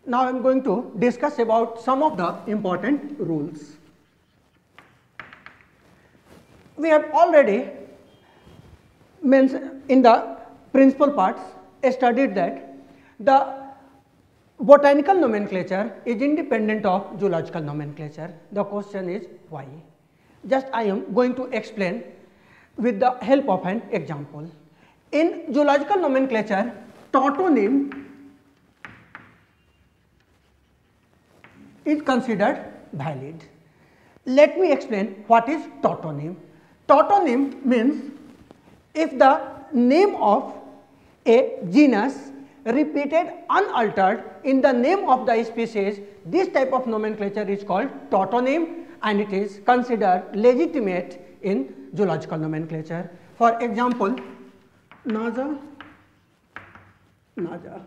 Now I am going to discuss about some of the important rules. We have already mentioned in the principal parts studied that the botanical nomenclature is independent of zoological nomenclature. The question is why? Just I am going to explain with the help of an example. In zoological nomenclature, tautonym is considered valid. Let me explain what is tautonym. Tautonym means if the name of a genus repeated unaltered in the name of the species, this type of nomenclature is called tautonym and it is considered legitimate in zoological nomenclature. For example, Naja, Naja,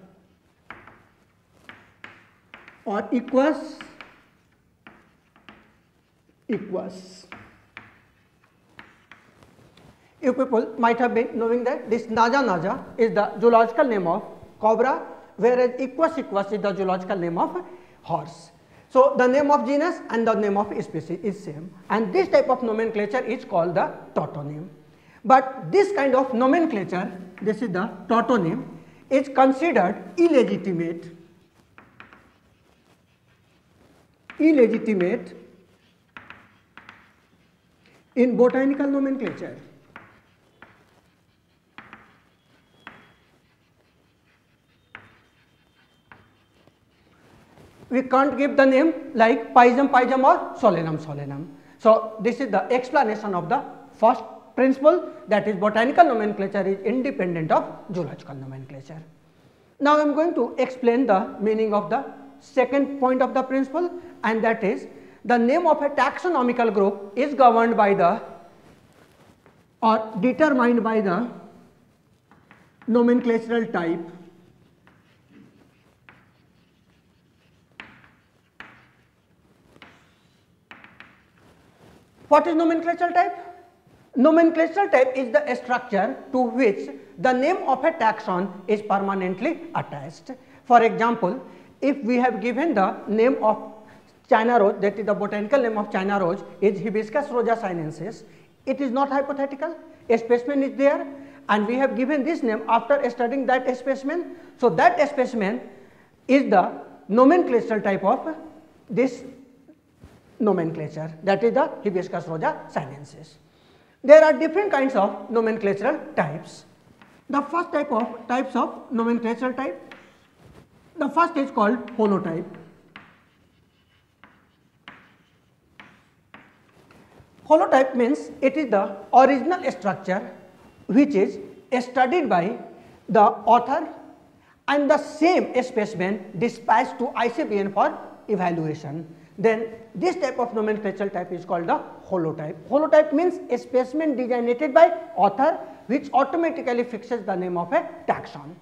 or Equus, Equus. You people might have been knowing that this Naja Naja is the zoological name of cobra, whereas Equus Equus is the zoological name of horse. So, the name of genus and the name of species is same, and this type of nomenclature is called the tautonym. But this kind of nomenclature, this is the tautonym, is considered illegitimate, in botanical nomenclature. We can't give the name like Pisum Pisum or Solanum Solanum. So, this is the explanation of the first principle, that is botanical nomenclature is independent of zoological nomenclature. Now, I am going to explain the meaning of the second point of the principle, and that is the name of a taxonomical group is governed by the or determined by the nomenclatural type. What is nomenclatural type? Nomenclatural type is the structure to which the name of a taxon is permanently attached. For example, if we have given the name of China rose, that is the botanical name of China rose is Hibiscus rosa sinensis, it is not hypothetical, a specimen is there and we have given this name after studying that specimen. So, that specimen is the nomenclatural type of this nomenclature, that is the Hibiscus rosa sinensis. There are different kinds of nomenclatural types. The first types of nomenclatural type, the first is called holotype. Holotype means it is the original structure which is studied by the author and the same specimen dispatched to ICBN for evaluation. Then this type of nomenclatural type is called the holotype. Holotype means a specimen designated by author which automatically fixes the name of a taxon.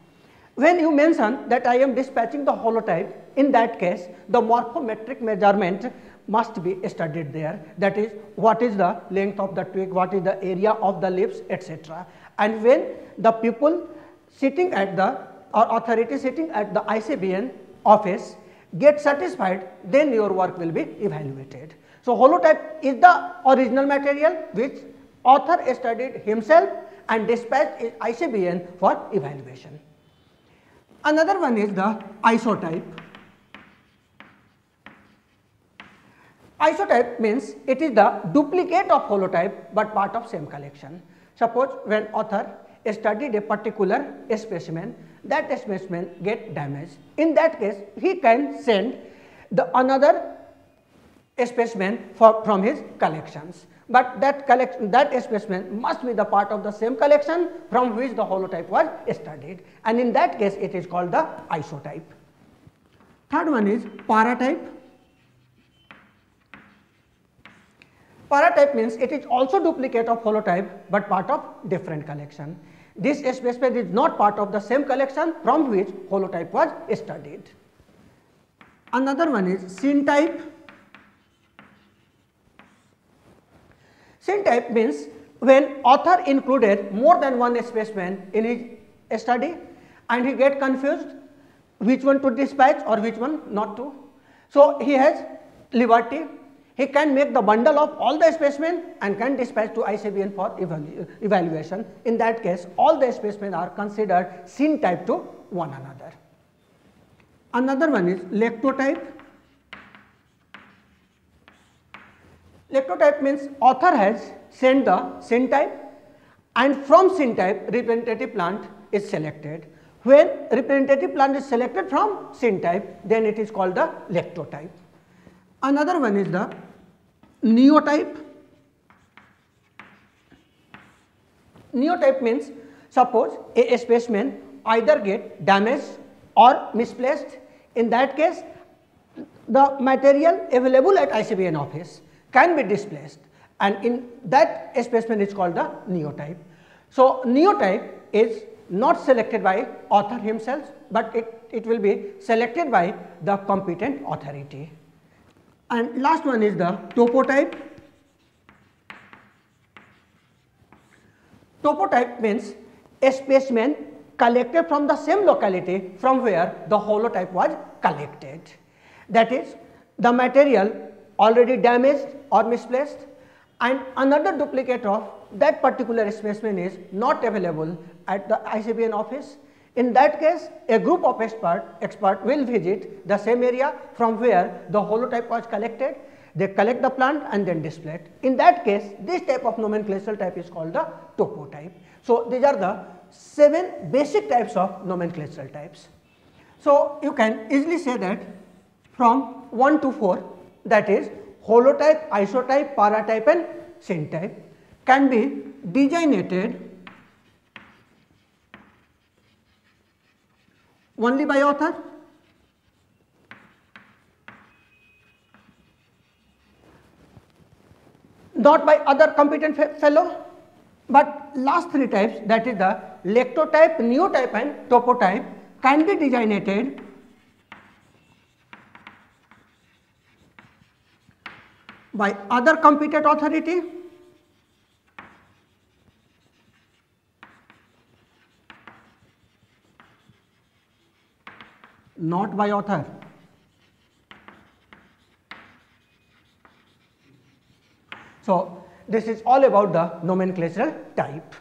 When you mention that I am dispatching the holotype, in that case the morphometric measurement must be studied there, that is what is the length of the twig, what is the area of the leaves, etc. And when the people sitting at the or authority sitting at the ICBN office get satisfied, then your work will be evaluated. So, holotype is the original material which author studied himself and dispatched ICBN for evaluation. Another one is the isotype. Isotype means it is the duplicate of holotype but part of same collection. Suppose when author studied a particular specimen, that specimen get damaged. In that case, he can send the another specimen from his collections, but that specimen must be the part of the same collection from which the holotype was studied, and in that case it is called the isotype. Third one is paratype. Paratype means it is also duplicate of holotype but part of different collection. This specimen is not part of the same collection from which holotype was studied. Another one is syntype. Syntype means when author included more than one specimen in his study and he get confused which one to dispatch or which one not to. So he has liberty. He can make the bundle of all the specimen and can dispatch to ICBN for evaluation. In that case, all the specimen are considered syn type to one another. Another one is lectotype. Lectotype means author has sent the syn type, and from syn type representative plant is selected. When representative plant is selected from syn type, then it is called the lectotype. Another one is the neotype. Neotype means suppose a specimen either get damaged or misplaced. In that case, the material available at ICBN office can be displaced, and in that specimen is called the neotype. So neotype is not selected by author himself, but it will be selected by the competent authority. And last one is the topotype. Topotype means a specimen collected from the same locality from where the holotype was collected. That is, the material already damaged or misplaced, and another duplicate of that particular specimen is not available at the ICBN office. In that case, a group of expert will visit the same area from where the holotype was collected. They collect the plant and then display it. In that case, this type of nomenclatural type is called the topotype. So these are the 7 basic types of nomenclatural types. So you can easily say that from 1 to 4, that is holotype, isotype, paratype and syn type, can be designated only by author, not by other competent fellow, but last 3 types, that is the lectotype, neotype and topotype, can be designated by other competent authority, not by author. So this is all about the nomenclatural type.